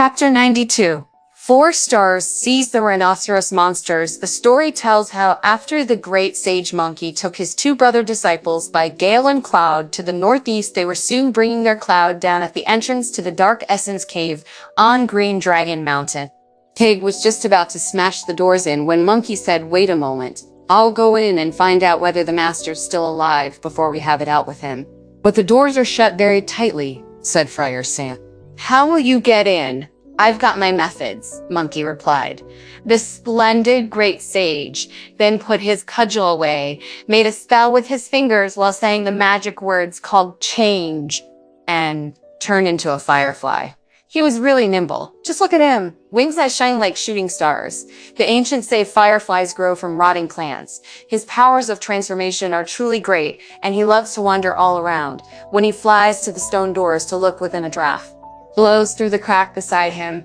Chapter 92. Four Stars Sees the Rhinoceros Monsters. The story tells how after the great sage monkey took his two brother disciples by gale and cloud to the northeast, they were soon bringing their cloud down at the entrance to the dark essence cave on Green Dragon Mountain. Pig was just about to smash the doors in when Monkey said, "Wait a moment. I'll go in and find out whether the master's still alive before we have it out with him." "But the doors are shut very tightly," said Friar Sam. "How will you get in?" "I've got my methods," Monkey replied. The splendid great sage then put his cudgel away, made a spell with his fingers while saying the magic words called change, and turned into a firefly. He was really nimble. Just look at him. Wings that shine like shooting stars. The ancients say fireflies grow from rotting plants. His powers of transformation are truly great, and he loves to wander all around. When he flies to the stone doors to look within a draft, blows through the crack beside him.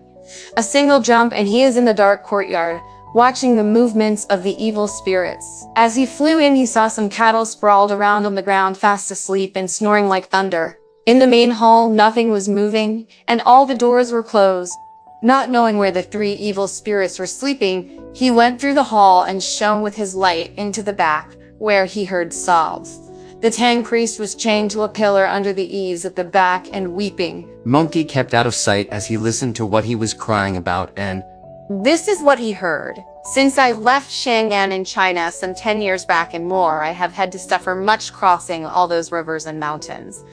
A single jump and he is in the dark courtyard, watching the movements of the evil spirits. As he flew in, he saw some cattle sprawled around on the ground, fast asleep and snoring like thunder. In the main hall, nothing was moving, and all the doors were closed. Not knowing where the three evil spirits were sleeping, he went through the hall and shone with his light into the back, where he heard sobs. The Tang priest was chained to a pillar under the eaves at the back and weeping. Monkey kept out of sight as he listened to what he was crying about, and this is what he heard. "Since I left Shangan in China some 10 years back and more, I have had to suffer much crossing all those rivers and mountains.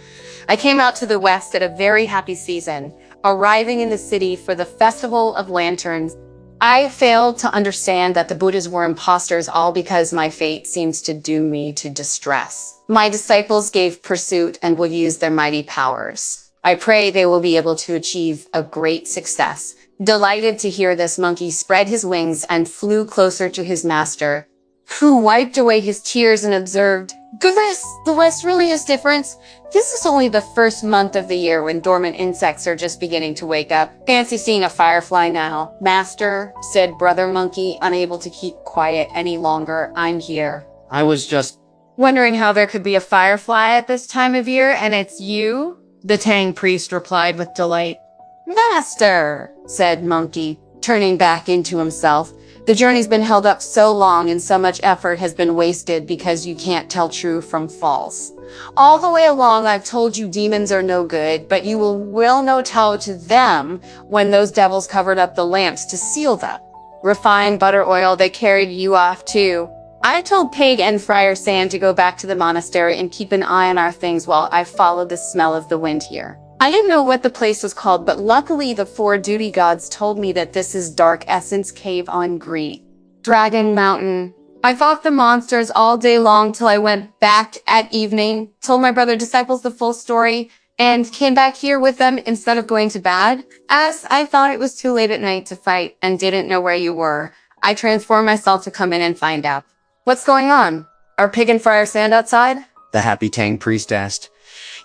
I came out to the west at a very happy season, arriving in the city for the Festival of Lanterns. I failed to understand that the Buddhas were imposters, all because my fate seems to doom me to distress. My disciples gave pursuit and will use their mighty powers. I pray they will be able to achieve a great success." Delighted to hear this, Monkey spread his wings and flew closer to his master, who wiped away his tears and observed, "Goodness, the West really is different. This is only the first month of the year when dormant insects are just beginning to wake up. Fancy seeing a firefly now." "Master," said Brother Monkey, unable to keep quiet any longer, "I'm here." I was just "Wondering how there could be a firefly at this time of year, and it's you?" the Tang priest replied with delight. "Master," said Monkey, turning back into himself, "the journey's been held up so long and so much effort has been wasted because you can't tell true from false. All the way along I've told you demons are no good, but you will no tell to them when those devils covered up the lamps to seal them. Refined butter oil, they carried you off too. I told Pig and Friar Sam to go back to the monastery and keep an eye on our things while I followed the smell of the wind here. I didn't know what the place was called, but luckily the four duty gods told me that this is Dark Essence Cave on Green Dragon Mountain. I fought the monsters all day long till I went back at evening, told my brother disciples the full story, and came back here with them instead of going to bed. As I thought it was too late at night to fight and didn't know where you were, I transformed myself to come in and find out. What's going on? Are Pig and Friar Sand outside?" the happy Tang priest asked.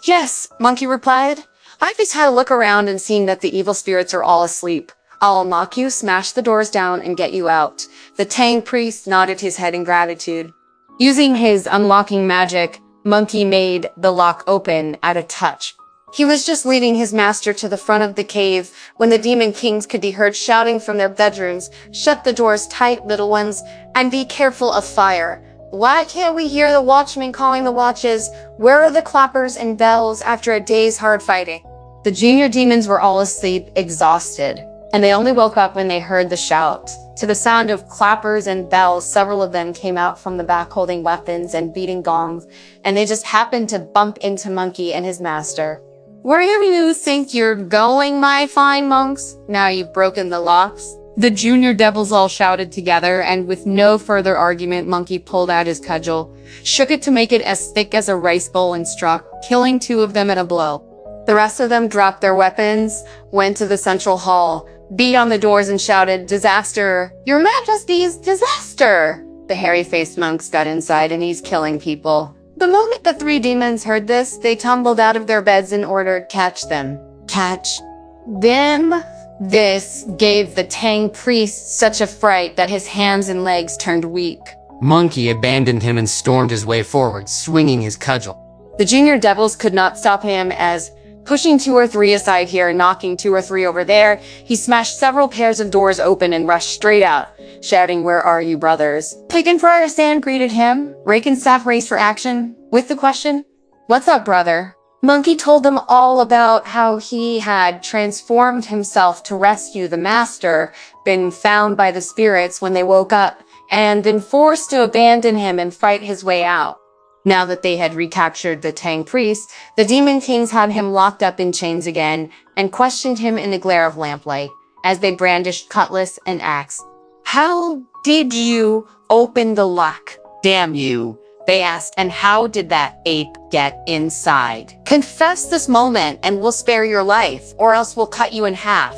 "Yes," Monkey replied. "I've just had a look around and seen that the evil spirits are all asleep. I'll unlock you, smash the doors down, and get you out." The Tang priest nodded his head in gratitude. Using his unlocking magic, Monkey made the lock open at a touch. He was just leading his master to the front of the cave when the demon kings could be heard shouting from their bedrooms, "Shut the doors tight, little ones, and be careful of fire. Why can't we hear the watchmen calling the watches? Where are the clappers and bells after a day's hard fighting?" The junior demons were all asleep, exhausted, and they only woke up when they heard the shout. To the sound of clappers and bells, several of them came out from the back holding weapons and beating gongs, and they just happened to bump into Monkey and his master. "Where do you think you're going, my fine monks? Now you've broken the locks?" The junior devils all shouted together, and with no further argument, Monkey pulled out his cudgel, shook it to make it as thick as a rice bowl, and struck, killing two of them at a blow. The rest of them dropped their weapons, went to the central hall, beat on the doors, and shouted, "Disaster! Your Majesty's disaster!" The hairy-faced monks got inside, and he's killing people. The moment the three demons heard this, they tumbled out of their beds and ordered, "Catch them. Catch them." This gave the Tang priest such a fright that his hands and legs turned weak. Monkey abandoned him and stormed his way forward, swinging his cudgel. The junior devils could not stop him as Pushing 2 or 3 aside here and knocking 2 or 3 over there, he smashed several pairs of doors open and rushed straight out, shouting, "Where are you, brothers?" Pig and Friar Sand greeted him. Rake and Staff raced for action with the question, "What's up, brother?" Monkey told them all about how he had transformed himself to rescue the master, been found by the spirits when they woke up, and been forced to abandon him and fight his way out. Now that they had recaptured the Tang priest, the demon kings had him locked up in chains again and questioned him in the glare of lamplight as they brandished cutlass and axe. "How did you open the lock? Damn you," they asked, "and how did that ape get inside? Confess this moment and we'll spare your life, or else we'll cut you in half."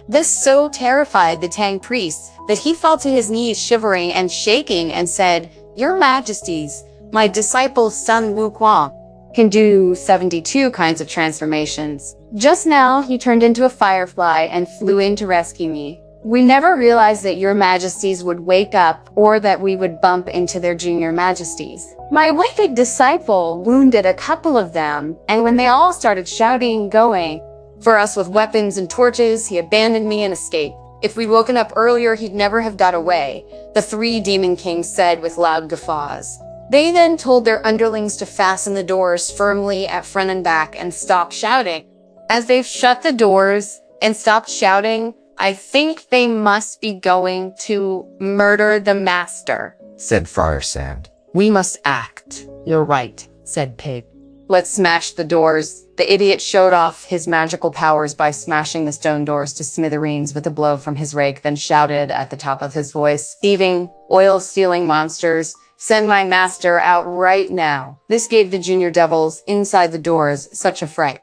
This so terrified the Tang priest that he fell to his knees shivering and shaking and said, "Your Majesties, my disciple Sun Wukong can do 72 kinds of transformations. Just now, he turned into a firefly and flew in to rescue me. We never realized that your Majesties would wake up or that we would bump into their junior Majesties. My wicked disciple wounded a couple of them, and when they all started shouting, going for us with weapons and torches, he abandoned me and escaped. If we'd woken up earlier, he'd never have got away," the 3 demon kings said with loud guffaws. They then told their underlings to fasten the doors firmly at front and back and stop shouting. As they've shut the doors and stopped shouting, "I think they must be going to murder the master," said Friar Sand. "We must act." "You're right," said Pig. "Let's smash the doors." The idiot showed off his magical powers by smashing the stone doors to smithereens with a blow from his rake, then shouted at the top of his voice, "Thieving, oil-stealing monsters, send my master out right now." This gave the junior devils inside the doors such a fright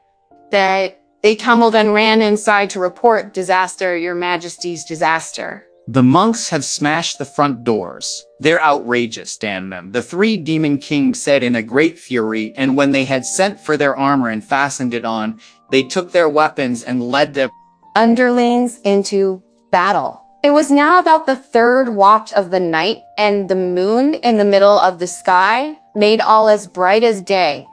that they tumbled and ran inside to report disaster, your Majesty's disaster. The monks have smashed the front doors. They're outrageous, damn them, the 3 demon kings said in a great fury, and when they had sent for their armor and fastened it on, they took their weapons and led their underlings into battle. It was now about the 3rd watch of the night, and the moon in the middle of the sky made all as bright as day.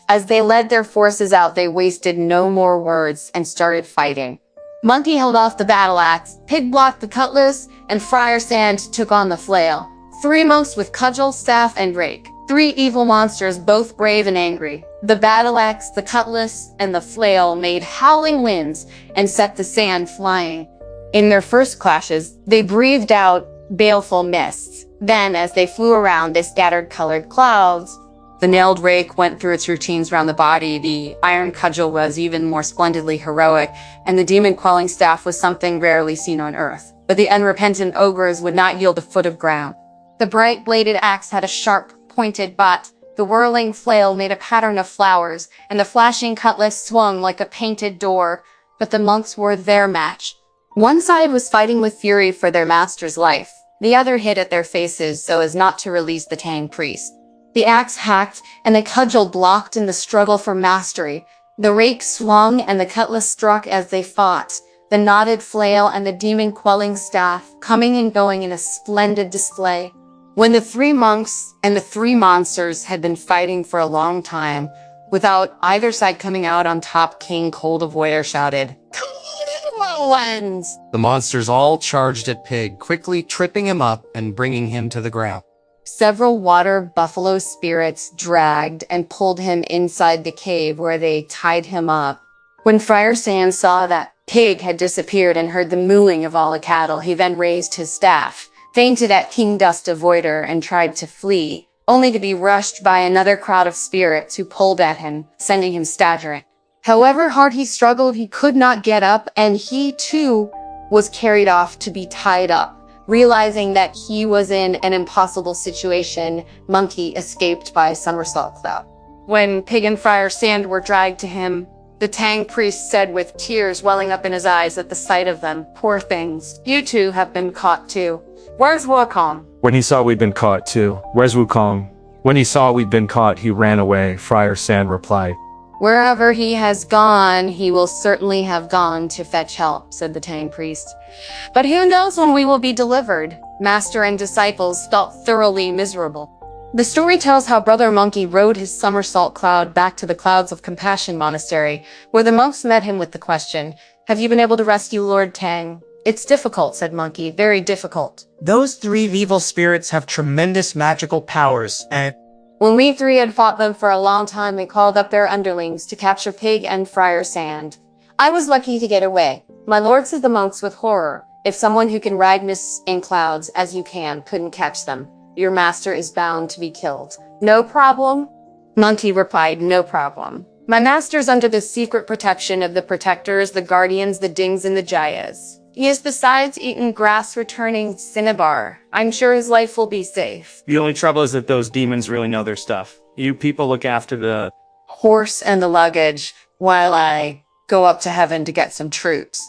As they led their forces out, they wasted no more words and started fighting. Monkey held off the battle axe, Pig blocked the cutlass, and Friar Sand took on the flail. 3 monks with cudgel, staff, and rake. 3 evil monsters, both brave and angry. The battle axe, the cutlass, and the flail made howling winds and set the sand flying. In their first clashes, they breathed out baleful mists. Then, as they flew around, they scattered colored clouds. The nailed rake went through its routines around the body, the iron cudgel was even more splendidly heroic, and the demon-quelling staff was something rarely seen on earth. But the unrepentant ogres would not yield a foot of ground. The bright-bladed axe had a sharp, pointed butt, the whirling flail made a pattern of flowers, and the flashing cutlass swung like a painted door. But the monks were their match. One side was fighting with fury for their master's life. The other hid at their faces so as not to release the Tang priest. The axe hacked, and the cudgel blocked in the struggle for mastery. The rake swung, and the cutlass struck as they fought. The knotted flail and the demon-quelling staff coming and going in a splendid display. When the 3 monks and the 3 monsters had been fighting for a long time, without either side coming out on top, King Cold Avoider shouted, "Little ones!" The monsters all charged at Pig, quickly tripping him up and bringing him to the ground. Several water buffalo spirits dragged and pulled him inside the cave where they tied him up. When Friar Sand saw that Pig had disappeared and heard the mooing of all the cattle, he then raised his staff, fainted at King Dust Avoider, and tried to flee, only to be rushed by another crowd of spirits who pulled at him, sending him staggering. However hard he struggled, he could not get up, and he too was carried off to be tied up. Realizing that he was in an impossible situation, Monkey escaped by somersault cloud. When Pig and Friar Sand were dragged to him, the Tang priest said with tears welling up in his eyes at the sight of them, "Poor things, you two have been caught too. Where's Wukong?" When he saw we'd been caught too. "Where's Wukong?" When he saw we'd been caught, he ran away, Friar Sand replied. "Wherever he has gone, he will certainly have gone to fetch help," said the Tang priest. "But who knows when we will be delivered?" Master and disciples felt thoroughly miserable. The story tells how Brother Monkey rode his somersault cloud back to the Clouds of Compassion Monastery, where the monks met him with the question, "Have you been able to rescue Lord Tang?" "It's difficult," said Monkey, "very difficult. Those three evil spirits have tremendous magical powers, and When we three had fought them for a long time, they called up their underlings to capture Pig and Friar Sand. I was lucky to get away. My lord," said the monks with horror, "if someone who can ride mists in clouds, as you can, couldn't catch them, your master is bound to be killed." "No problem," Monkey replied, "no problem. My master's under the secret protection of the protectors, the guardians, the dings, and the jayas. He has besides eaten grass-returning cinnabar. I'm sure his life will be safe." the only trouble is that those demons really know their stuff. You people look after the... Horse and the luggage, while I go up to heaven to get some troops.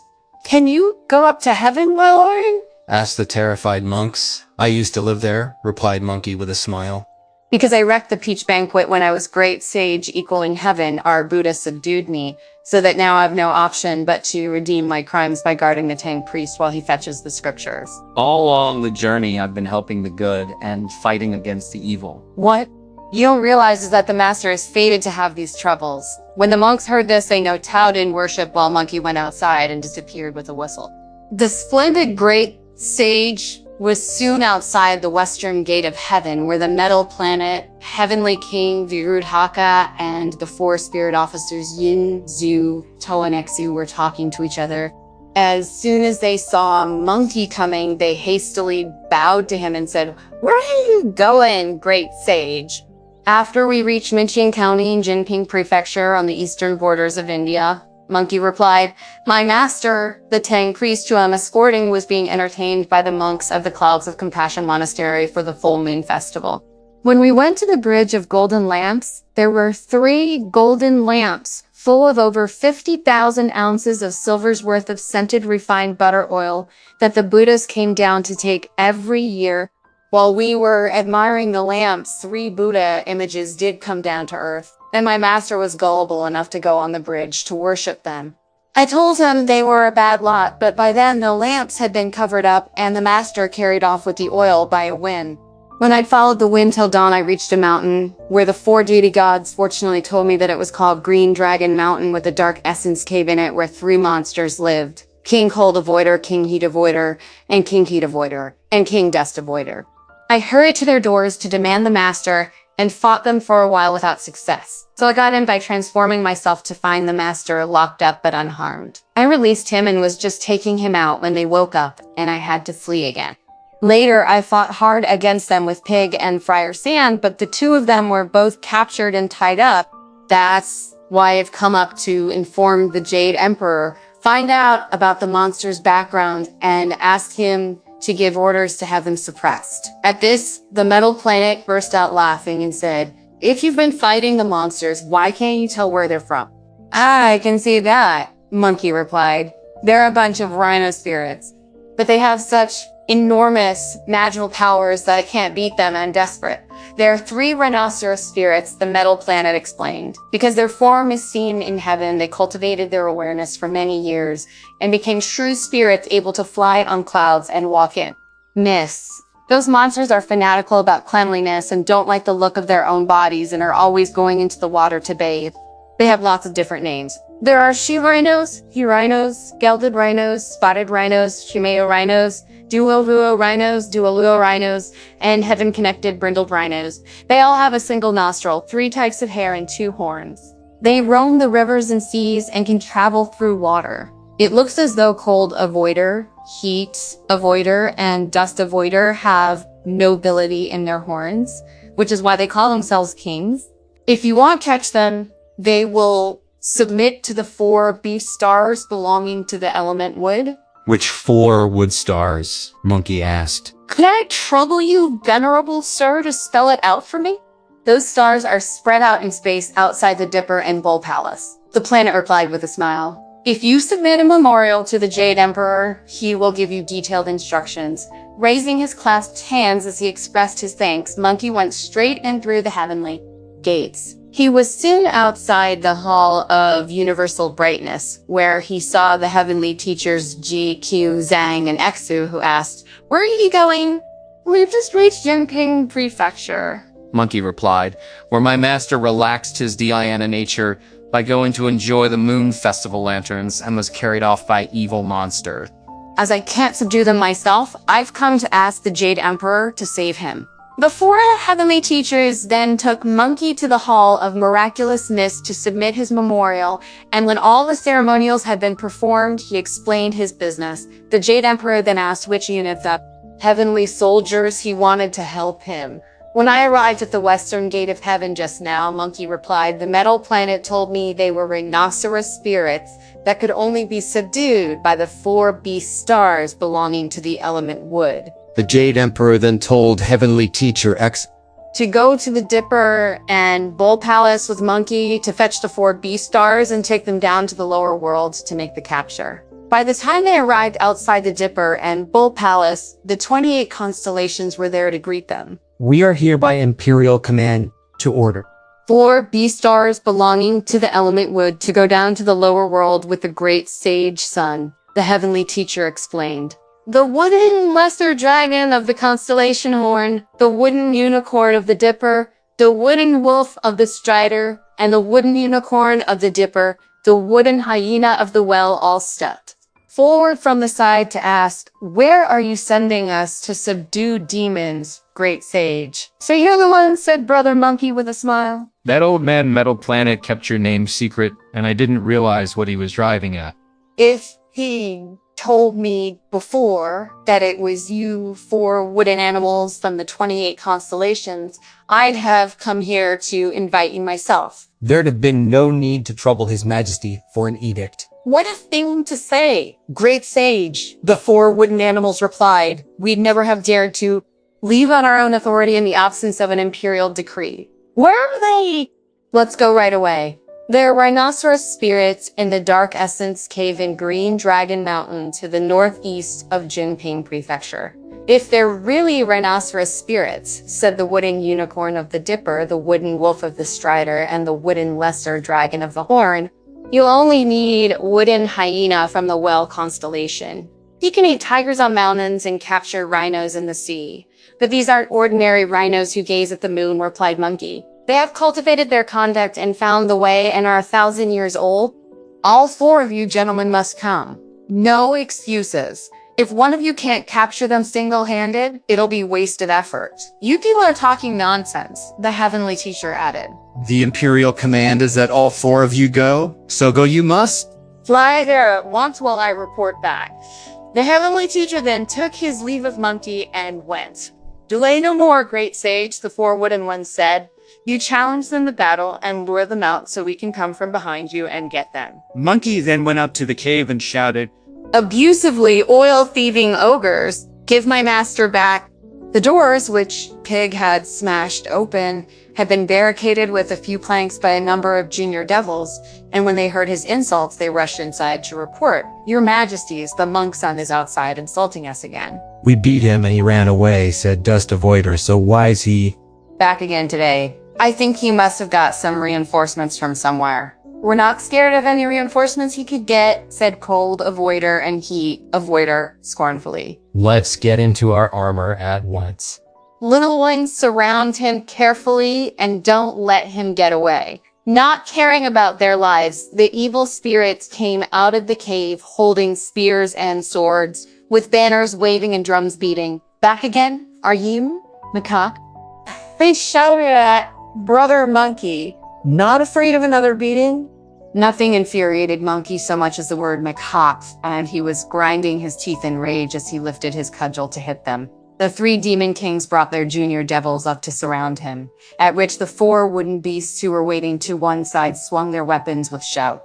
"Can you go up to heaven, my lord?" asked the terrified monks. "I used to live there," replied Monkey with a smile. "Because I wrecked the peach banquet when I was great sage equaling heaven, our Buddha subdued me, so that now I have no option but to redeem my crimes by guarding the Tang priest while he fetches the scriptures." All along the journey, I've been helping the good and fighting against the evil. What you don't realize is that the master is fated to have these troubles. When the monks heard this, they kowtowed in worship while Monkey went outside and disappeared with a whistle. The splendid great sage was soon outside the western gate of heaven, where the metal planet, heavenly king Virudhaka, and the four spirit officers Yin, Zu, To, and Exu were talking to each other. As soon as they saw Monkey coming, they hastily bowed to him and said, "Where are you going, great sage?" After we reached Minqian County in Jinping Prefecture on the eastern borders of India, Monkey replied, "My master, the Tang priest who I'm escorting, was being entertained by the monks of the Clouds of Compassion Monastery for the full moon festival. When we went to the bridge of golden lamps, there were 3 golden lamps full of over 50,000 ounces of silver's worth of scented refined butter oil that the Buddhas came down to take every year. While we were admiring the lamps, 3 Buddha images did come down to earth, and my master was gullible enough to go on the bridge to worship them. I told him they were a bad lot, but by then the lamps had been covered up and the master carried off with the oil by a wind. When I'd followed the wind till dawn, I reached a mountain where the 4 duty gods fortunately told me that it was called Green Dragon Mountain, with a dark essence cave in it where 3 monsters lived: King Cold Avoider, King Heat Avoider, and King Heat Avoider, and King Dust Avoider. I hurried to their doors to demand the master and fought them for a while without success. So I got in by transforming myself to find the master locked up but unharmed. I released him and was just taking him out when they woke up and I had to flee again. Later, I fought hard against them with Pig and Friar Sand, but the 2 of them were both captured and tied up. That's why I've come up to inform the Jade Emperor, find out about the monster's background, and ask him to give orders to have them suppressed. At this, the metal planet burst out laughing and said, "If you've been fighting the monsters, why can't you tell where they're from?" "I can see that," Monkey replied. "They're a bunch of rhino spirits, but they have such enormous magical powers that I can't beat them. I'm desperate." "There are 3 rhinoceros spirits," the metal planet explained. "Because their form is seen in heaven, they cultivated their awareness for many years and became true spirits able to fly on clouds and walk in mists. Those monsters are fanatical about cleanliness and don't like the look of their own bodies and are always going into the water to bathe. They have lots of different names. There are she rhinos, he rhinos, gelded rhinos, spotted rhinos, shimeo rhinos, duoluo rhinos, duoluo rhinos, and heaven-connected brindled rhinos. They all have a single nostril, 3 types of hair, and 2 horns. They roam the rivers and seas and can travel through water. It looks as though Cold Avoider, Heat Avoider, and Dust Avoider have nobility in their horns, which is why they call themselves kings. If you want to catch them, they will submit to the 4 beef stars belonging to the element wood." "Which 4 wood stars?" Monkey asked. "Could I trouble you, venerable sir, to spell it out for me?" "Those stars are spread out in space outside the Dipper and Bull Palace," the planet replied with a smile. "If you submit a memorial to the Jade Emperor, he will give you detailed instructions." Raising his clasped hands as he expressed his thanks, Monkey went straight in through the heavenly gates. He was soon outside the Hall of Universal Brightness, where he saw the heavenly teachers Ji, Q, Zhang, and Exu, who asked, "Where are you going?" "We've just reached Jinping Prefecture," Monkey replied, where my master relaxed his Diana nature by going to enjoy the moon festival lanterns and was carried off by evil monster. As I can't subdue them myself, I've come to ask the Jade Emperor to save him. The four heavenly teachers then took Monkey to the Hall of Miraculous Mist to submit his memorial, and when all the ceremonials had been performed, he explained his business. The Jade Emperor then asked which unit of heavenly soldiers he wanted to help him. When I arrived at the western gate of heaven just now, Monkey replied, the metal planet told me they were rhinoceros spirits that could only be subdued by the 4 beast stars belonging to the element wood. The Jade Emperor then told Heavenly Teacher X to go to the Dipper and Bull Palace with Monkey to fetch the 4 beast stars and take them down to the lower worlds to make the capture. By the time they arrived outside the Dipper and Bull Palace, the 28 constellations were there to greet them. We are here by Imperial command to order 4 beast stars belonging to the element wood to go down to the lower world with the great sage sun, the heavenly teacher explained. The wooden lesser dragon of the constellation horn, the wooden unicorn of the Dipper, the wooden wolf of the Strider, and the wooden unicorn of the Dipper, the wooden hyena of the well all stepped forward from the side to ask, where are you sending us to subdue demons, great sage? So you're the one, said Brother Monkey with a smile. That old man Metal Planet kept your name secret, and I didn't realize what he was driving at. If he told me before that it was you 4 wooden animals from the 28 constellations, I'd have come here to invite you myself. There'd have been no need to trouble His Majesty for an edict. What a thing to say, great sage, the 4 wooden animals replied. We'd never have dared to leave on our own authority in the absence of an imperial decree. Where are they? Let's go right away. There are rhinoceros spirits in the Dark Essence Cave in Green Dragon Mountain to the northeast of Jinping Prefecture. If they're really rhinoceros spirits, said the wooden unicorn of the Dipper, the wooden wolf of the Strider, and the wooden lesser dragon of the Horn, you'll only need wooden hyena from the Well constellation. He can eat tigers on mountains and capture rhinos in the sea. But these aren't ordinary rhinos who gaze at the moon, replied Monkey. They have cultivated their conduct and found the way and are 1,000 years old. All 4 of you gentlemen must come. No excuses. If one of you can't capture them single-handed, it'll be wasted effort. You people are talking nonsense, the heavenly teacher added. The Imperial command is that all 4 of you go, so go you must. Fly there at once while I report back. The heavenly teacher then took his leave of Monkey and went. Delay no more, great sage, the 4 wooden ones said. You challenge them to battle and lure them out so we can come from behind you and get them. Monkey then went up to the cave and shouted, Abusively oil-thieving ogres, give my master back. The doors, which Pig had smashed open, had been barricaded with a few planks by a number of junior devils, and when they heard his insults, they rushed inside to report. Your Majesties, the monk's son is outside insulting us again. We beat him and he ran away, said Dust Avoider, so why is he back again today? I think he must have got some reinforcements from somewhere. We're not scared of any reinforcements he could get, said Cold Avoider and Heat Avoider scornfully. Let's get into our armor at once. Little ones surround him carefully and don't let him get away. Not caring about their lives, the evil spirits came out of the cave holding spears and swords, with banners waving and drums beating. Back again? Are you, macaque? They shouted at Brother Monkey. Not afraid of another beating? Nothing infuriated Monkey so much as the word macaque, and he was grinding his teeth in rage as he lifted his cudgel to hit them. The 3 demon kings brought their junior devils up to surround him, at which the 4 wooden beasts who were waiting to one side swung their weapons with shout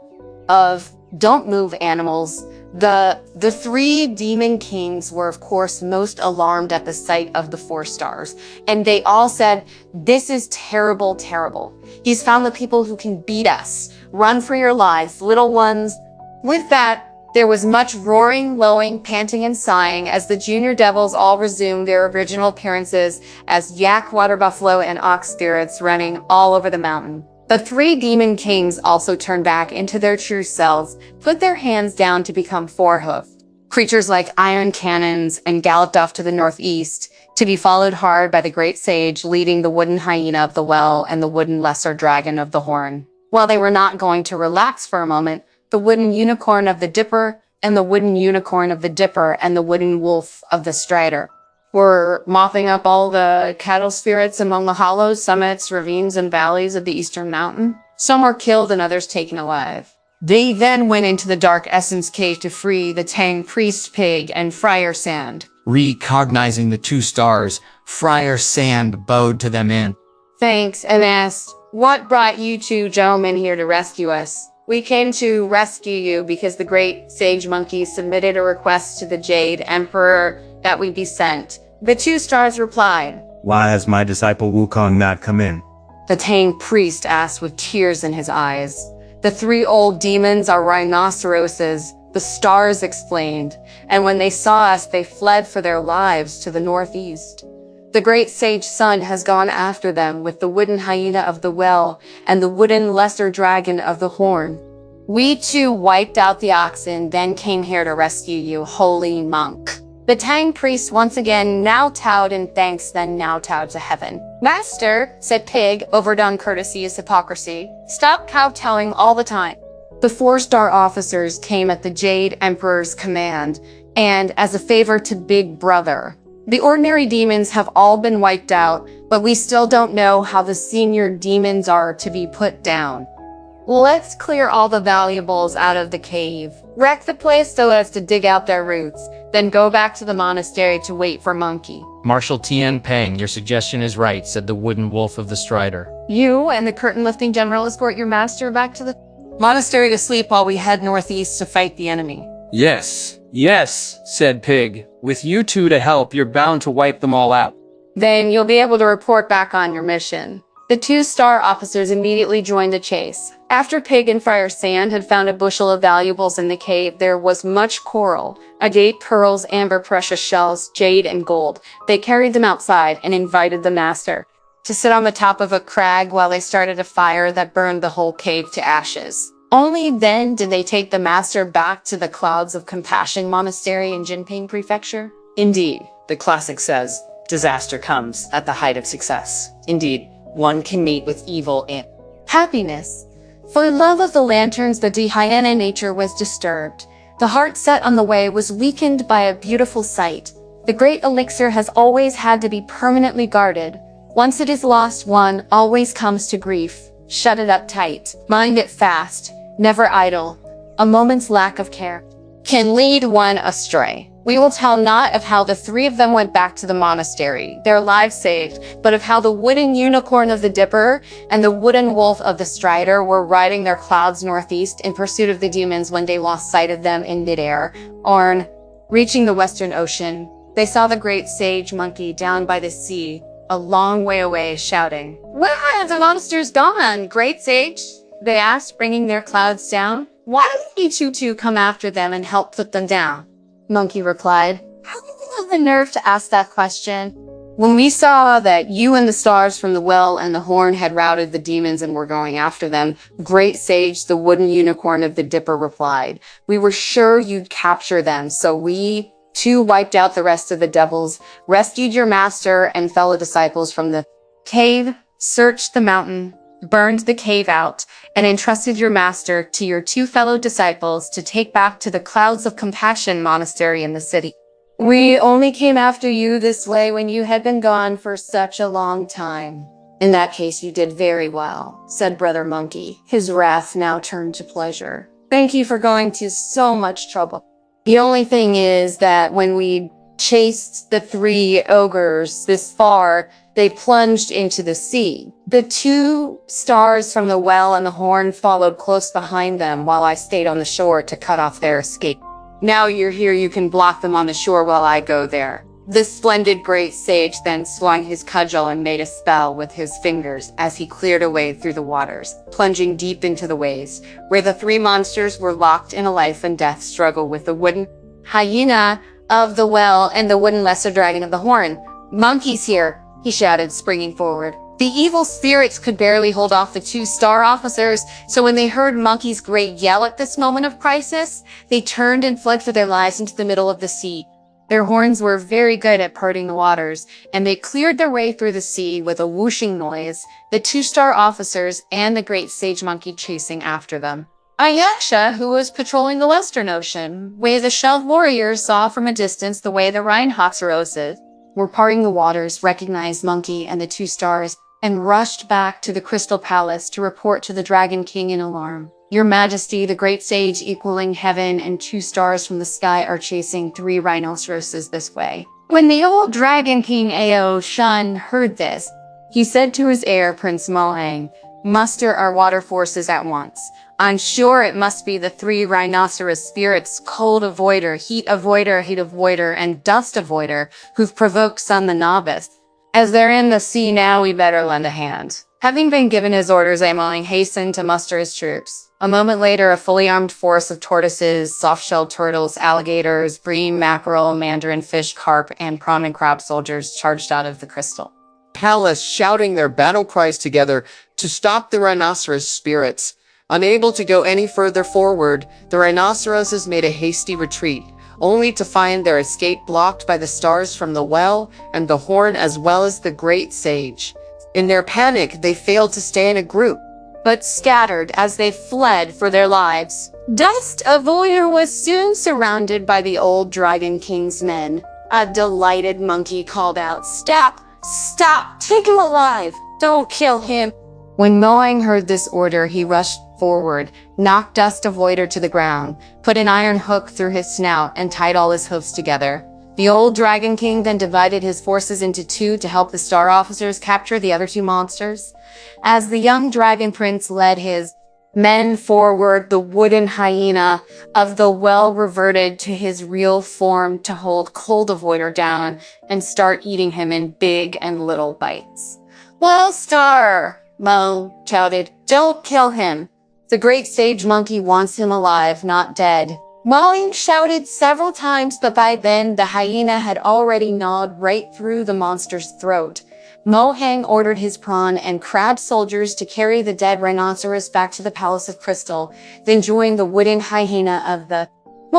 of, "Don't move, animals." The 3 demon kings were, of course, most alarmed at the sight of the 4 stars, and they all said, "This is terrible, terrible. He's found the people who can beat us. Run for your lives, little ones." With that, there was much roaring, lowing, panting, and sighing as the junior devils all resumed their original appearances as yak, water buffalo, and ox spirits running all over the mountain. The 3 demon kings also turned back into their true selves, put their hands down to become 4-hoofed creatures like iron cannons, and galloped off to the northeast to be followed hard by the great sage leading the wooden hyena of the well and the wooden lesser dragon of the horn. While they were not going to relax for a moment, the wooden unicorn of the dipper and the wooden unicorn of the dipper and the wooden wolf of the strider were mopping up all the cattle spirits among the hollows, summits, ravines, and valleys of the eastern mountain. Some were killed and others taken alive. They then went into the dark essence cave to free the Tang priest pig and Friar Sand. Recognizing the two stars, Friar Sand bowed to them in. Thanks, and asked, "What brought you two gentlemen here to rescue us?" "We came to rescue you because the great sage monkey submitted a request to the Jade Emperor that we be sent." The two stars replied. Why has my disciple Wukong not come in? The Tang priest asked with tears in his eyes. "The three old demons are rhinoceroses," the stars explained, "and when they saw us, they fled for their lives to the northeast. The great sage sun has gone after them with the wooden hyena of the well and the wooden lesser dragon of the horn. We too wiped out the oxen, then came here to rescue you, holy monk." The Tang priest once again now towed in thanks, then now towed to heaven. "Master," said Pig, overdone courtesy is hypocrisy, "stop kowtowing all the time." The 4-star officers came at the Jade Emperor's command, and as a favor to Big Brother. The ordinary demons have all been wiped out, but we still don't know how the senior demons are to be put down. Let's clear all the valuables out of the cave, wreck the place so as to dig out their roots, then go back to the monastery to wait for Monkey. Marshal Tian Peng, your suggestion is right, said the wooden wolf of the strider. You and the curtain-lifting general escort your master back to the monastery to sleep while we head northeast to fight the enemy. Yes, said Pig. With you two to help, you're bound to wipe them all out. Then you'll be able to report back on your mission. The 2-star officers immediately joined the chase. After Pig and Friar Sand had found a bushel of valuables in the cave, there was much coral, agate, pearls, amber, precious shells, jade, and gold. They carried them outside and invited the master to sit on the top of a crag while they started a fire that burned the whole cave to ashes. Only then did they take the master back to the Clouds of Compassion Monastery in Jinping Prefecture. Indeed, the classic says, disaster comes at the height of success. Indeed, one can meet with evil in happiness. For love of the lanterns, the hyena nature was disturbed. The heart set on the way was weakened by a beautiful sight. The great elixir has always had to be permanently guarded. Once it is lost, one always comes to grief. Shut it up tight. Mind it fast. Never idle. A moment's lack of care can lead one astray. We will tell not of how the 3 of them went back to the monastery, their lives saved, but of how the wooden unicorn of the Dipper and the wooden wolf of the Strider were riding their clouds northeast in pursuit of the demons when they lost sight of them in midair. On reaching the western ocean, they saw the great sage monkey down by the sea, a long way away, shouting, "Where have the monsters gone, great sage?" they asked, bringing their clouds down. "Why don't you two come after them and help put them down?" Monkey replied, "How did you have the nerve to ask that question?" "When we saw that you and the stars from the well and the horn had routed the demons and were going after them," great sage, the wooden unicorn of the Dipper, replied, "we were sure you'd capture them, so we too wiped out the rest of the devils, rescued your master and fellow disciples from the cave, searched the mountain, burned the cave out, and entrusted your master to your 2 fellow disciples to take back to the Clouds of Compassion Monastery in the city. We only came after you this way when you had been gone for such a long time." "In that case, you did very well," said Brother Monkey, his wrath now turned to pleasure. "Thank you for going to so much trouble. The only thing is that when we chased the 3 ogres this far, they plunged into the sea. The 2 stars from the well and the horn followed close behind them while I stayed on the shore to cut off their escape. Now you're here, you can block them on the shore while I go there." The splendid great sage then swung his cudgel and made a spell with his fingers as he cleared a way through the waters, plunging deep into the waves, where the 3 monsters were locked in a life and death struggle with the wooden hyena of the well and the wooden lesser dragon of the horn. "Monkey's here," he shouted, springing forward. The evil spirits could barely hold off the 2-star officers, so when they heard Monkey's great yell at this moment of crisis, they turned and fled for their lives into the middle of the sea. Their horns were very good at parting the waters, and they cleared their way through the sea with a whooshing noise, the two-star officers and the great sage monkey chasing after them. Ayesha, who was patrolling the Western Ocean, where the shelled warriors saw from a distance the way the rhinoceroses were parting the waters, recognized Monkey and the two stars, and rushed back to the Crystal Palace to report to the Dragon King in alarm. Your Majesty, the great sage equaling heaven and two stars from the sky are chasing 3 rhinoceroses this way. When the old Dragon King Ao Shun heard this, he said to his heir, Prince Mohang, "Muster our water forces at once. I'm sure it must be the 3 rhinoceros spirits, Cold Avoider, Heat Avoider, and Dust Avoider, who've provoked Sun the Novice. As they're in the sea now, we better lend a hand." Having been given his orders, Amoling hastened to muster his troops. A moment later, a fully armed force of tortoises, soft-shelled turtles, alligators, bream, mackerel, mandarin fish, carp, and prawn and crab soldiers charged out of the crystal palace, shouting their battle cries together to stop the rhinoceros spirits. Unable to go any further forward, the rhinoceroses made a hasty retreat, only to find their escape blocked by the stars from the well and the horn as well as the great sage. In their panic, they failed to stay in a group, but scattered as they fled for their lives. Dust Avoider was soon surrounded by the old Dragon King's men. A delighted monkey called out, "Stop! Stop! Take him alive! Don't kill him!" When Mohang heard this order, he rushed forward, knocked Dust Avoider to the ground, put an iron hook through his snout, and tied all his hoofs together. The old Dragon King then divided his forces into 2 to help the star officers capture the other 2 monsters. As the young Dragon Prince led his men forward, the wooden hyena of the well reverted to his real form to hold Cold Avoider down and start eating him in big and little bites. "Well, Star," Mo shouted, "don't kill him. The great sage monkey wants him alive, not dead." Molly shouted several times, but by then the hyena had already gnawed right through the monster's throat. Mohang ordered his prawn and crab soldiers to carry the dead rhinoceros back to the Palace of Crystal, then join the wooden hyena of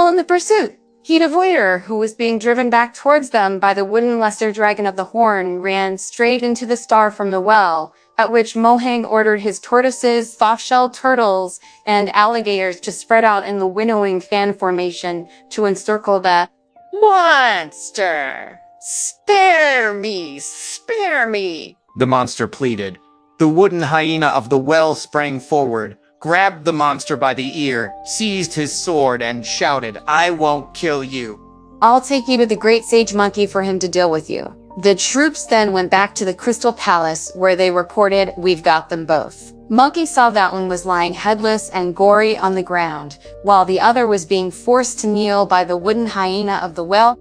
in the pursuit. Heat Avoider, who was being driven back towards them by the wooden lesser dragon of the horn, ran straight into the star from the well, at which Mohang ordered his tortoises, soft-shelled turtles, and alligators to spread out in the winnowing fan formation to encircle the monster. "Spare me! Spare me!" the monster pleaded. The wooden hyena of the well sprang forward, grabbed the monster by the ear, seized his sword, and shouted, "I won't kill you. I'll take you to the great sage monkey for him to deal with you." The troops then went back to the Crystal Palace, where they reported, "We've got them both." Monkey saw that one was lying headless and gory on the ground, while the other was being forced to kneel by the wooden hyena of the well,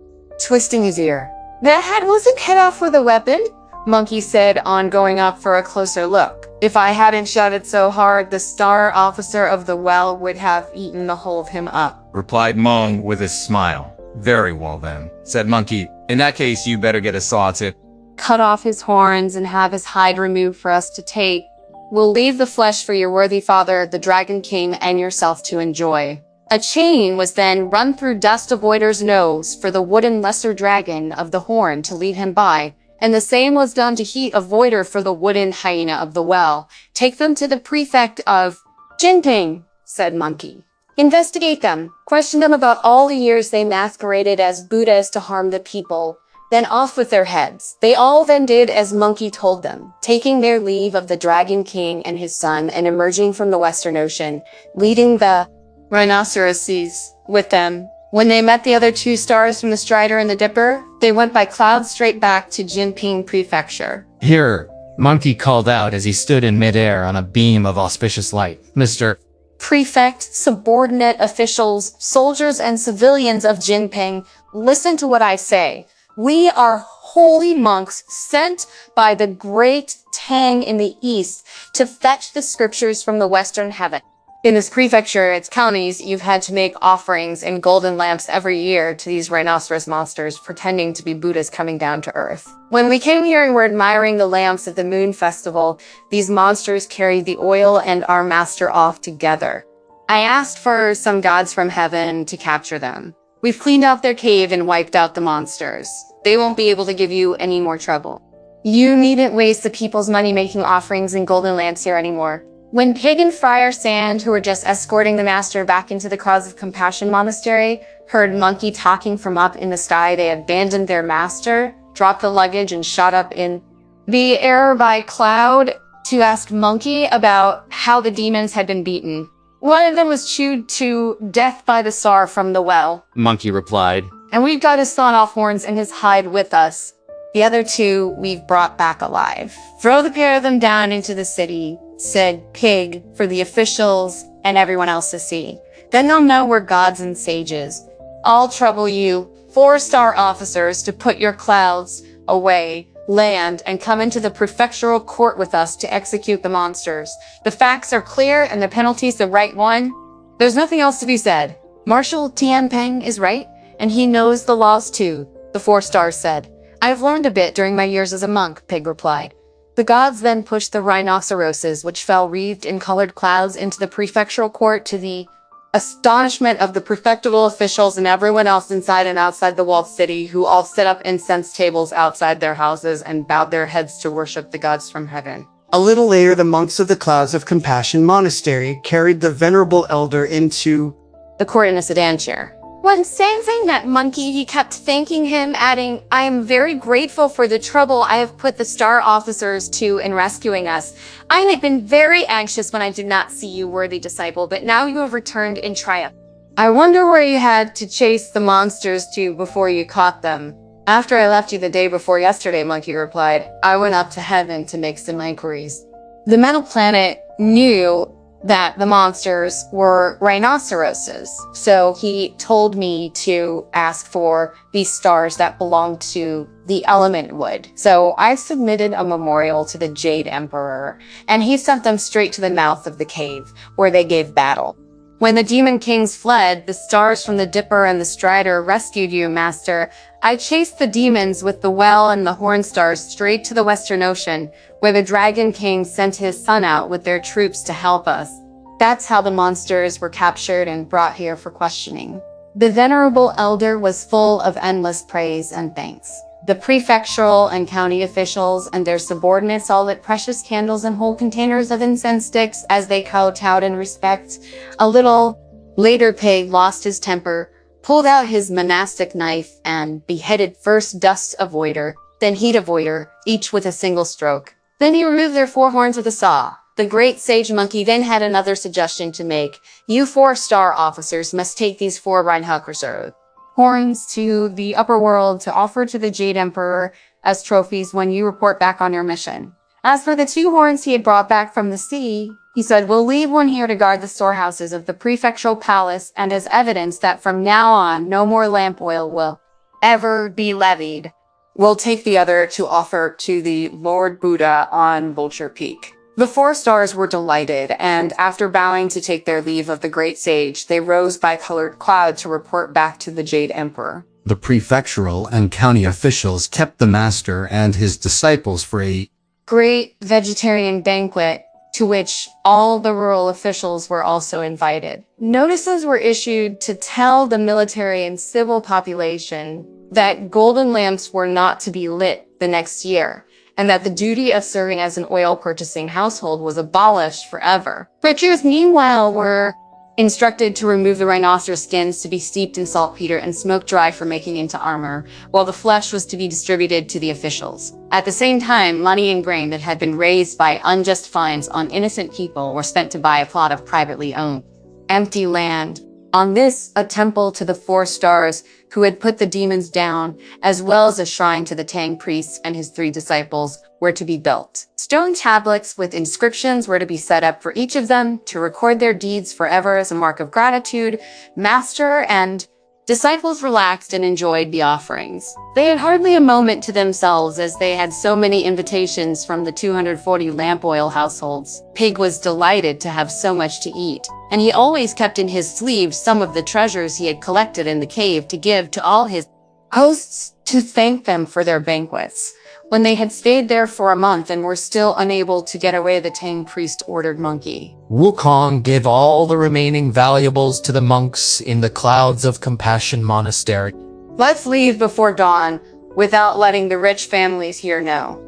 twisting his ear. "The head wasn't cut off with a weapon," Monkey said on going up for a closer look. "If I hadn't shot it so hard, the star officer of the well would have eaten the whole of him up," replied Mong with a smile. "Very well then," said Monkey. "In that case, you better get a saw to "Cut off his horns and have his hide removed for us to take. We'll leave the flesh for your worthy father, the Dragon King, and yourself to enjoy." A chain was then run through Dust Avoider's nose for the wooden lesser dragon of the horn to lead him by, and the same was done to Heat Avoider for the wooden hyena of the well. "Take them to the prefect of Jinping," said Monkey. "Investigate them. Question them about all the years they masqueraded as Buddhas to harm the people. Then off with their heads." They all then did as Monkey told them, taking their leave of the Dragon King and his son and emerging from the Western Ocean, leading the rhinoceroses with them. When they met the other 2 stars from the Strider and the Dipper, they went by cloud straight back to Jinping Prefecture. Here, Monkey called out as he stood in midair on a beam of auspicious light. "Mr. Prefect, subordinate officials, soldiers, and civilians of Jinping, listen to what I say. We are holy monks sent by the great Tang in the east to fetch the scriptures from the western heaven. In this prefecture, its counties, you've had to make offerings and golden lamps every year to these rhinoceros monsters, pretending to be Buddhas coming down to earth. When we came here and were admiring the lamps at the moon festival, these monsters carried the oil and our master off together. I asked for some gods from heaven to capture them. We've cleaned out their cave and wiped out the monsters. They won't be able to give you any more trouble. You needn't waste the people's money making offerings in golden lamps here anymore. When Pig and Friar Sand, who were just escorting the master back into the Cause of Compassion monastery, heard Monkey talking from up in the sky, they abandoned their master, dropped the luggage, and shot up in the air by cloud to ask Monkey about how the demons had been beaten. One of them was chewed to death by the Tsar from the well. Monkey replied. And we've got his sawn-off horns and his hide with us. The other two we've brought back alive. Throw the pair of them down into the city, said Pig, for the officials and everyone else to see. Then they'll know we're gods and sages. I'll trouble you, 4-star officers, to put your clouds away, land, and come into the prefectural court with us to execute the monsters. The facts are clear and the penalty's the right one. There's nothing else to be said. Marshal Tianpeng is right, and he knows the laws too, the 4-stars said. I've learned a bit during my years as a monk, Pig replied. The gods then pushed the rhinoceroses, which fell wreathed in colored clouds, into the prefectural court to the astonishment of the prefectural officials and everyone else inside and outside the walled city, who all set up incense tables outside their houses and bowed their heads to worship the gods from heaven. A little later, the monks of the Clouds of Compassion monastery carried the venerable elder into the court in a sedan chair. When Sanzang met Monkey, he kept thanking him, adding, I am very grateful for the trouble I have put the star officers to in rescuing us. I had been very anxious when I did not see you, worthy disciple, but now you have returned in triumph. I wonder where you had to chase the monsters to before you caught them. After I left you the day before yesterday, Monkey replied, I went up to heaven to make some inquiries. The metal planet knew that the monsters were rhinoceroses. So he told me to ask for these stars that belonged to the element wood. So I submitted a memorial to the Jade Emperor, and he sent them straight to the mouth of the cave, where they gave battle. When the demon kings fled, the stars from the Dipper and the Strider rescued you, Master. I chased the demons with the well and the horn stars straight to the Western Ocean, where the Dragon King sent his son out with their troops to help us. That's how the monsters were captured and brought here for questioning. The venerable elder was full of endless praise and thanks. The prefectural and county officials and their subordinates all lit precious candles and whole containers of incense sticks as they kowtowed in respect. A little later, Pig lost his temper, pulled out his monastic knife, and beheaded first Dust Avoider, then Heat Avoider, each with a single stroke. Then he removed their 4 horns with a saw. The great sage Monkey then had another suggestion to make. You 4-star officers must take these 4 rhinoceros horns to the upper world to offer to the Jade Emperor as trophies when you report back on your mission. As for the 2 horns he had brought back from the sea, he said, we'll leave one here to guard the storehouses of the prefectural palace and as evidence that from now on no more lamp oil will ever be levied. We'll take the other to offer to the Lord Buddha on Vulture Peak. The 4 stars were delighted, and after bowing to take their leave of the great sage, they rose by colored cloud to report back to the Jade Emperor. The prefectural and county officials kept the master and his disciples for a great vegetarian banquet to which all the rural officials were also invited. Notices were issued to tell the military and civil population that golden lamps were not to be lit the next year, and that the duty of serving as an oil-purchasing household was abolished forever. Butchers, meanwhile, were instructed to remove the rhinoceros skins to be steeped in saltpeter and smoked dry for making into armor, while the flesh was to be distributed to the officials. At the same time, money and grain that had been raised by unjust fines on innocent people were spent to buy a plot of privately owned, empty land. On this, a temple to the 4 stars who had put the demons down, as well as a shrine to the Tang priest and his 3 disciples, were to be built. Stone tablets with inscriptions were to be set up for each of them to record their deeds forever as a mark of gratitude. Master and disciples relaxed and enjoyed the offerings. They had hardly a moment to themselves as they had so many invitations from the 240 lamp oil households. Pig was delighted to have so much to eat, and he always kept in his sleeve some of the treasures he had collected in the cave to give to all his hosts to thank them for their banquets. When they had stayed there for a month and were still unable to get away, the Tang priest ordered Monkey. Wukong gave all the remaining valuables to the monks in the Clouds of Compassion Monastery. Let's leave before dawn, without letting the rich families here know.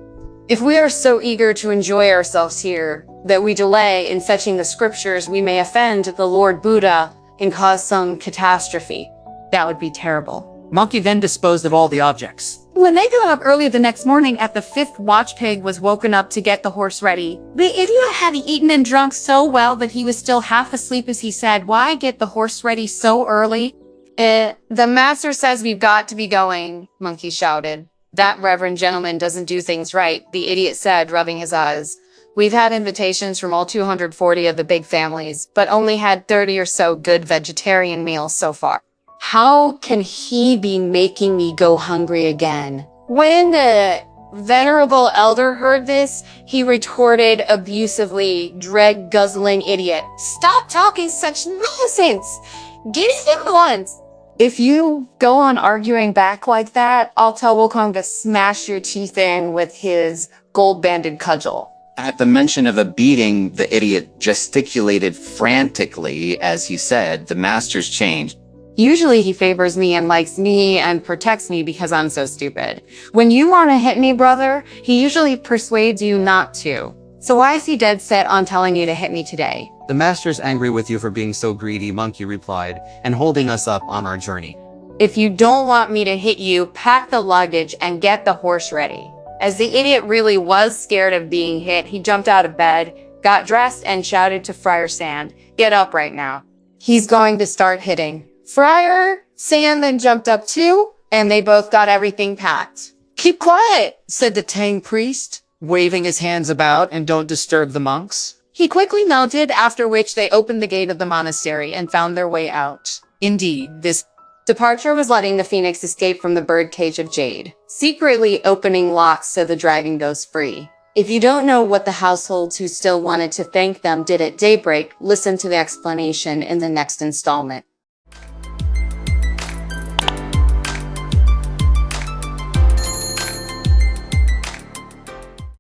If we are so eager to enjoy ourselves here that we delay in fetching the scriptures, we may offend the Lord Buddha and cause some catastrophe. That would be terrible. Monkey then disposed of all the objects. When they got up early the next morning at the fifth watch, Pig was woken up to get the horse ready. The idiot had eaten and drunk so well that he was still half asleep as he said, "Why get the horse ready so early?" The master says we've got to be going, Monkey shouted. That reverend gentleman doesn't do things right, the idiot said, rubbing his eyes. We've had invitations from all 240 of the big families, but only had 30 or so good vegetarian meals so far. How can he be making me go hungry again? When the venerable elder heard this, he retorted abusively, "Dread-guzzling idiot. Stop talking such nonsense. Get it at once." If you go on arguing back like that, I'll tell Wukong to smash your teeth in with his gold-banded cudgel. At the mention of a beating, the idiot gesticulated frantically as he said, "The master's changed." Usually he favors me and likes me and protects me because I'm so stupid. When you want to hit me, brother, he usually persuades you not to. So why is he dead set on telling you to hit me today? The master's angry with you for being so greedy, Monkey replied, and holding us up on our journey. If you don't want me to hit you, pack the luggage and get the horse ready. As the idiot really was scared of being hit, he jumped out of bed, got dressed, and shouted to Friar Sand, "Get up right now. He's going to start hitting." Friar Sand then jumped up too, and they both got everything packed. "Keep quiet," said the Tang priest, waving his hands about, "and don't disturb the monks." He quickly mounted, after which they opened the gate of the monastery and found their way out. Indeed, this departure was letting the phoenix escape from the birdcage of jade, secretly opening locks so the dragon goes free. If you don't know what the households who still wanted to thank them did at daybreak, listen to the explanation in the next installment.